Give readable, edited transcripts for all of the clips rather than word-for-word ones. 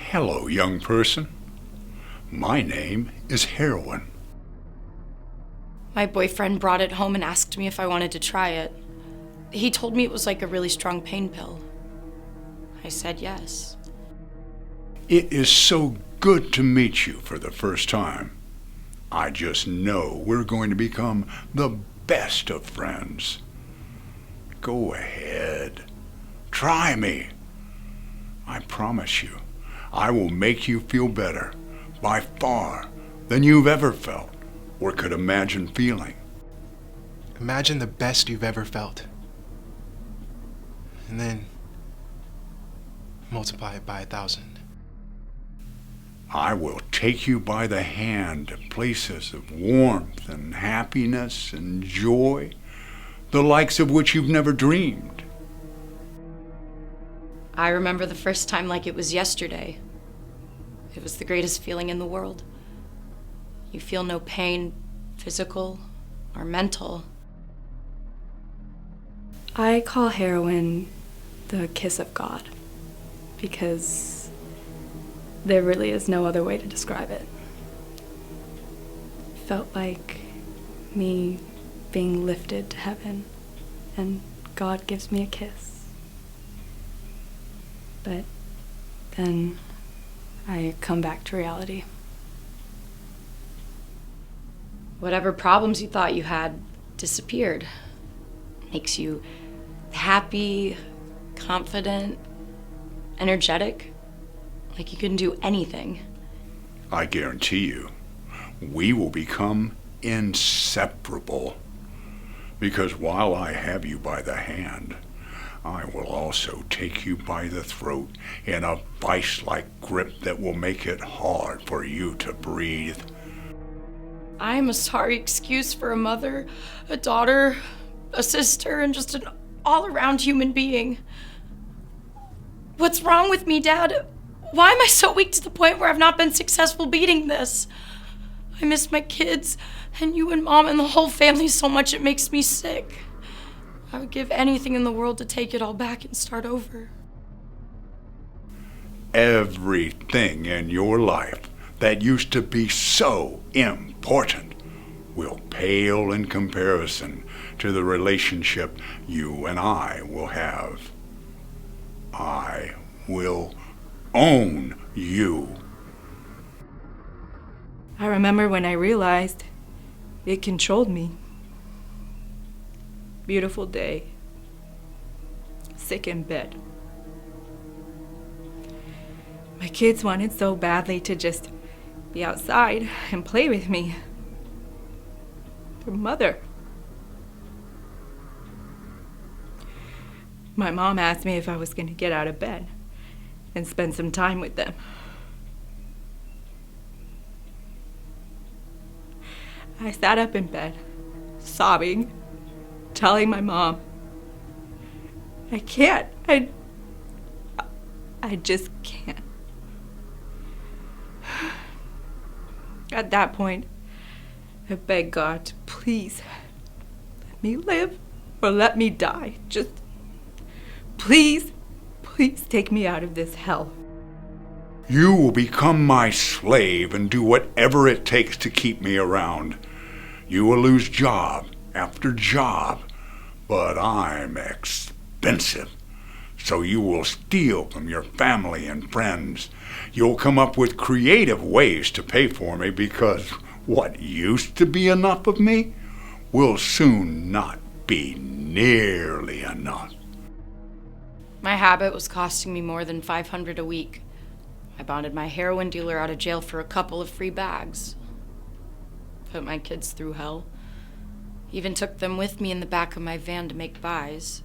Hello, young person. My name is Heroin. My boyfriend brought it home and asked me if I wanted to try it. He told me it was like a really strong pain pill. I said yes. It is so good to meet you for the first time. I just know we're going to become the best of friends. Go ahead. Try me. I promise you, I will make you feel better, by far, than you've ever felt or could imagine feeling. Imagine the best you've ever felt. And then multiply it by 1,000. I will take you by the hand to places of warmth and happiness and joy, the likes of which you've never dreamed. I remember the first time like it was yesterday. It was the greatest feeling in the world. You feel no pain, physical or mental. I call heroin the kiss of God, because there really is no other way to describe it. It felt like me being lifted to heaven, and God gives me a kiss. But then I come back to reality. Whatever problems you thought you had disappeared. Makes you happy, confident, energetic, like you can do anything. I guarantee you, we will become inseparable. Because while I have you by the hand, I will also take you by the throat in a vice-like grip that will make it hard for you to breathe. I'm a sorry excuse for a mother, a daughter, a sister, and just an all-around human being. What's wrong with me, Dad? Why am I so weak to the point where I've not been successful beating this? I miss my kids, and you and Mom and the whole family so much it makes me sick. I would give anything in the world to take it all back and start over. Everything in your life that used to be so important will pale in comparison to the relationship you and I will have. I will own you. I remember when I realized it controlled me. Beautiful day. Sick in bed. My kids wanted so badly to just be outside and play with me. Their mother. My mom asked me if I was going to get out of bed and spend some time with them. I sat up in bed, sobbing, telling my mom, I can't. I just can't. At that point, I begged God to please let me live or let me die. Just please take me out of this hell. You will become my slave and do whatever it takes to keep me around. You will lose job after job, but I'm expensive. So you will steal from your family and friends. You'll come up with creative ways to pay for me because what used to be enough of me will soon not be nearly enough. My habit was costing me more than $500 a week. I bonded my heroin dealer out of jail for a couple of free bags. Put my kids through hell. Even took them with me in the back of my van to make buys.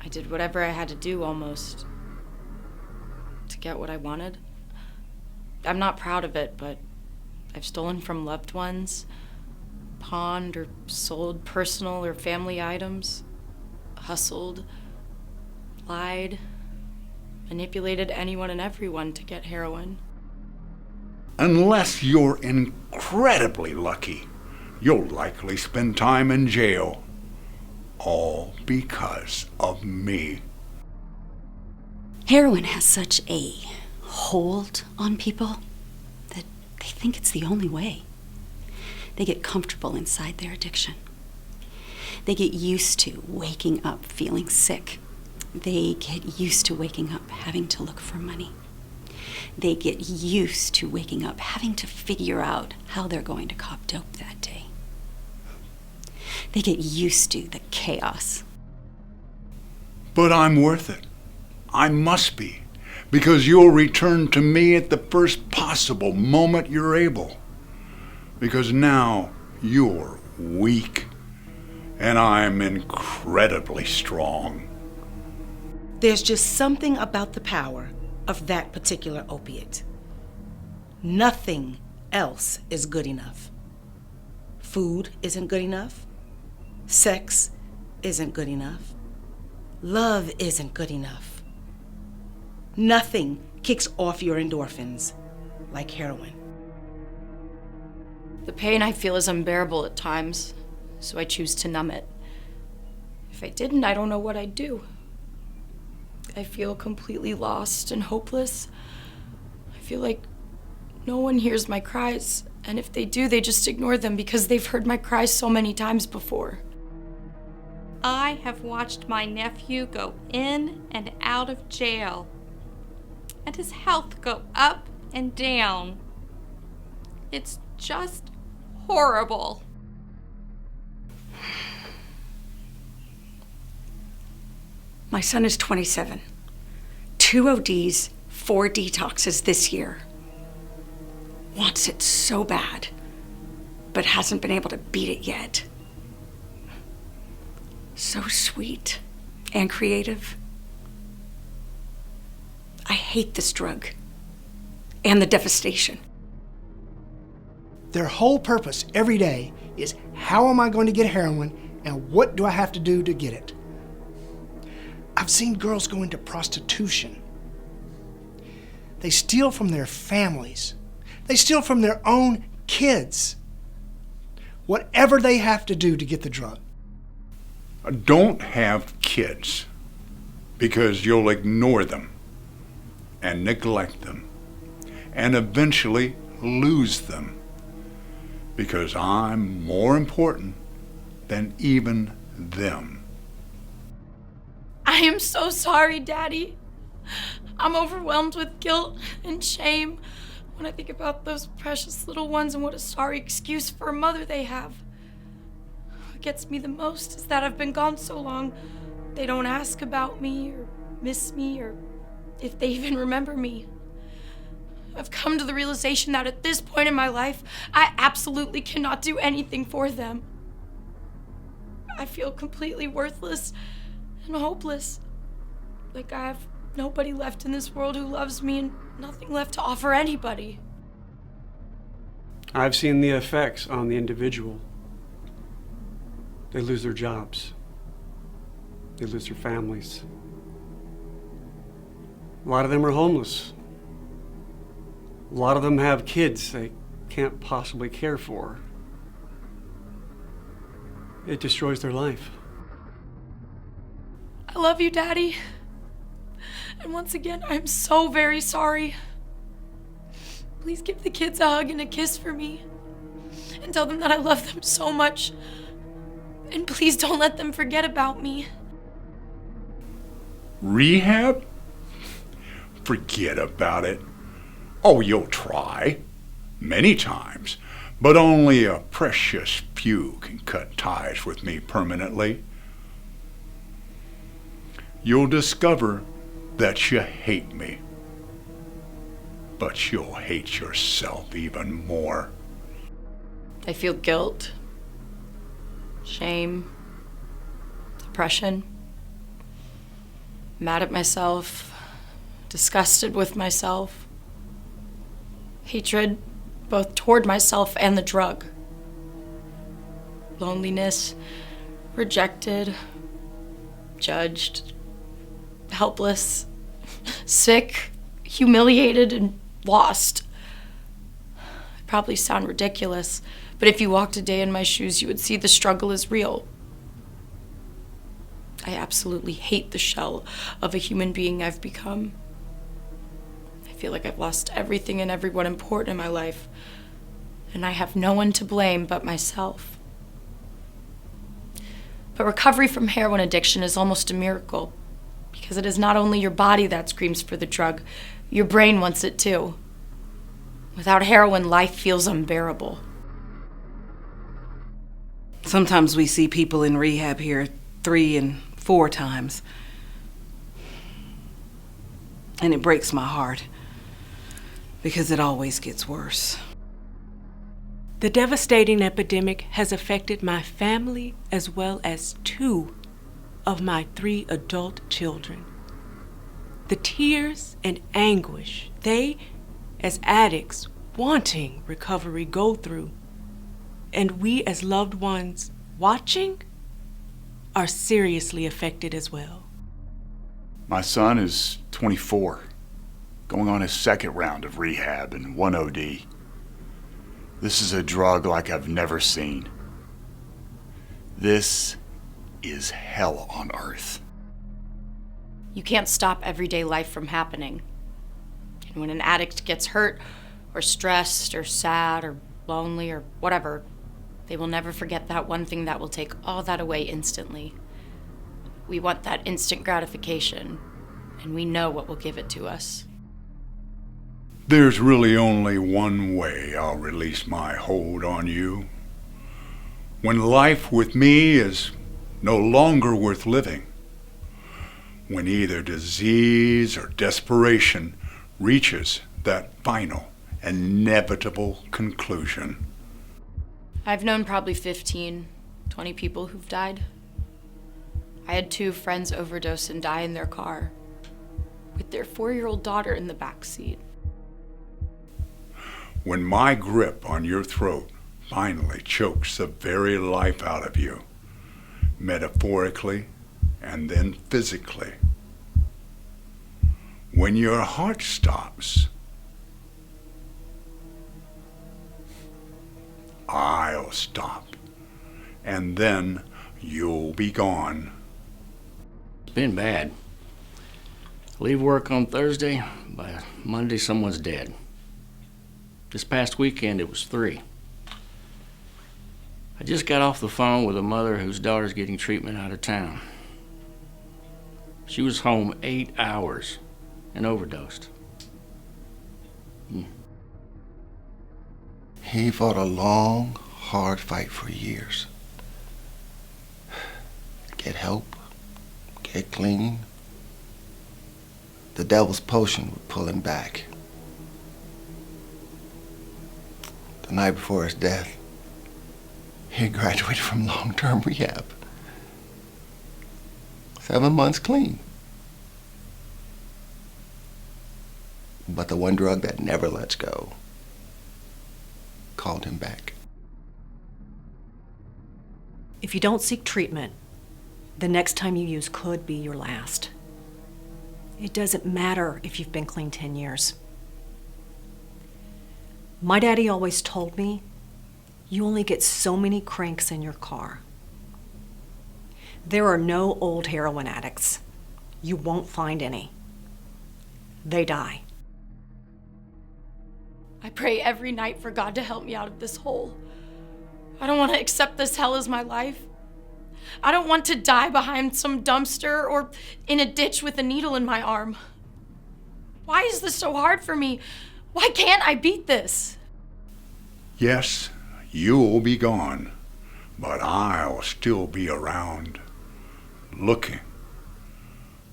I did whatever I had to do, almost, to get what I wanted. I'm not proud of it, but I've stolen from loved ones, pawned or sold personal or family items, hustled, lied, manipulated anyone and everyone to get heroin. Unless you're incredibly lucky, you'll likely spend time in jail. All because of me. Heroin has such a hold on people that they think it's the only way. They get comfortable inside their addiction. They get used to waking up feeling sick. They get used to waking up having to look for money. They get used to waking up having to figure out how they're going to cop dope that day. They get used to the chaos. But I'm worth it. I must be, because you'll return to me at the first possible moment you're able. Because now you're weak, and I'm incredibly strong. There's just something about the power of that particular opiate. Nothing else is good enough. Food isn't good enough. Sex isn't good enough. Love isn't good enough. Nothing kicks off your endorphins like heroin. The pain I feel is unbearable at times, so I choose to numb it. If I didn't, I don't know what I'd do. I feel completely lost and hopeless. I feel like no one hears my cries, and if they do, they just ignore them because they've heard my cries so many times before. I have watched my nephew go in and out of jail, and his health go up and down. It's just horrible. My son is 27. 2 ODs, 4 detoxes this year. Wants it so bad, but hasn't been able to beat it yet. So sweet and creative. I hate this drug and the devastation. Their whole purpose every day is, how am I going to get heroin and what do I have to do to get it? I've seen girls go into prostitution. They steal from their families. They steal from their own kids. Whatever they have to do to get the drug. Don't have kids, because you'll ignore them and neglect them and eventually lose them, because I'm more important than even them. I am so sorry, Daddy. I'm overwhelmed with guilt and shame when I think about those precious little ones and what a sorry excuse for a mother they have. What gets me the most is that I've been gone so long, they don't ask about me or miss me or if they even remember me. I've come to the realization that at this point in my life, I absolutely cannot do anything for them. I feel completely worthless and hopeless. Like I have nobody left in this world who loves me and nothing left to offer anybody. I've seen the effects on the individual. They lose their jobs. They lose their families. A lot of them are homeless. A lot of them have kids they can't possibly care for. It destroys their life. I love you, Daddy. And once again, I'm so very sorry. Please give the kids a hug and a kiss for me. And tell them that I love them so much. And please don't let them forget about me. Rehab? Forget about it. Oh, you'll try. Many times. But only a precious few can cut ties with me permanently. You'll discover that you hate me. But you'll hate yourself even more. I feel guilt, shame, depression, mad at myself, disgusted with myself, hatred both toward myself and the drug, loneliness, rejected, judged, helpless, sick, humiliated, and lost. I probably sound ridiculous, but if you walked a day in my shoes, you would see the struggle is real. I absolutely hate the shell of a human being I've become. I feel like I've lost everything and everyone important in my life, and I have no one to blame but myself. But recovery from heroin addiction is almost a miracle, because it is not only your body that screams for the drug, your brain wants it too. Without heroin, life feels unbearable. Sometimes we see people in rehab here 3 and 4 times. And it breaks my heart, because it always gets worse. The devastating epidemic has affected my family as well as 2 of my 3 adult children. The tears and anguish they, as addicts wanting recovery, go through, and we as loved ones watching, are seriously affected as well. My son is 24, going on his 2nd round of rehab and 1 OD. This is a drug like I've never seen. This is hell on earth. You can't stop everyday life from happening. And when an addict gets hurt, or stressed, or sad, or lonely, or whatever, they will never forget that one thing that will take all that away instantly. We want that instant gratification, and we know what will give it to us. There's really only one way I'll release my hold on you. When life with me is no longer worth living. When either disease or desperation reaches that final, inevitable conclusion. I've known probably 15, 20 people who've died. I had 2 friends overdose and die in their car, with their 4-year-old daughter in the back seat. When my grip on your throat finally chokes the very life out of you, metaphorically and then physically. When your heart stops, I'll stop, and then you'll be gone. It's been bad. Leave work on Thursday, by Monday someone's dead. This past weekend it was 3. I just got off the phone with a mother whose daughter's getting treatment out of town. She was home 8 hours and overdosed. He fought a long, hard fight for years. Get help, get clean. The devil's potion would pull him back. The night before his death, he graduated from long-term rehab. 7 months clean. But the one drug that never lets go called him back. If you don't seek treatment, the next time you use could be your last. It doesn't matter if you've been clean 10 years. My daddy always told me, you only get so many cranks in your car. There are no old heroin addicts. You won't find any. They die. I pray every night for God to help me out of this hole. I don't want to accept this hell as my life. I don't want to die behind some dumpster or in a ditch with a needle in my arm. Why is this so hard for me? Why can't I beat this? Yes, you'll be gone, but I'll still be around, looking,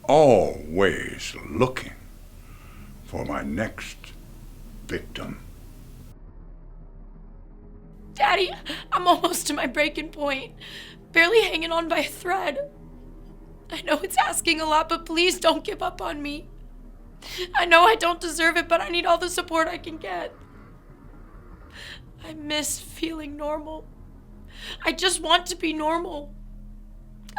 always looking for my next victim. Daddy, I'm almost to my breaking point, barely hanging on by a thread. I know it's asking a lot, but please don't give up on me. I know I don't deserve it, but I need all the support I can get. I miss feeling normal. I just want to be normal.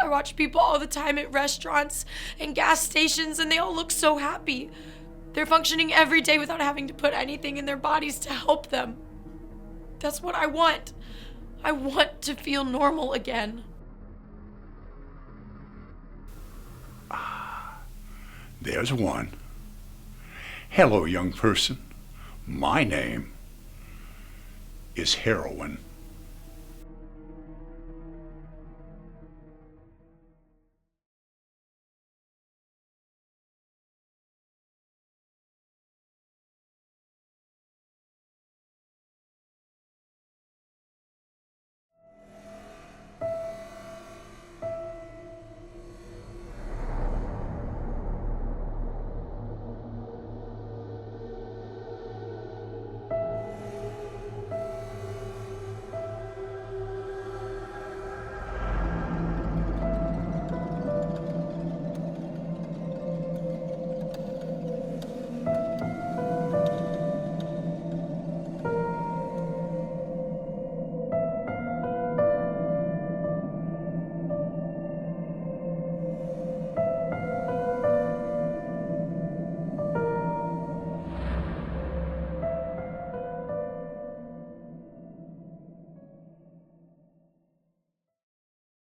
I watch people all the time at restaurants and gas stations, and they all look so happy. They're functioning every day without having to put anything in their bodies to help them. That's what I want. I want to feel normal again. There's one. Hello, young person. My name is Heroin.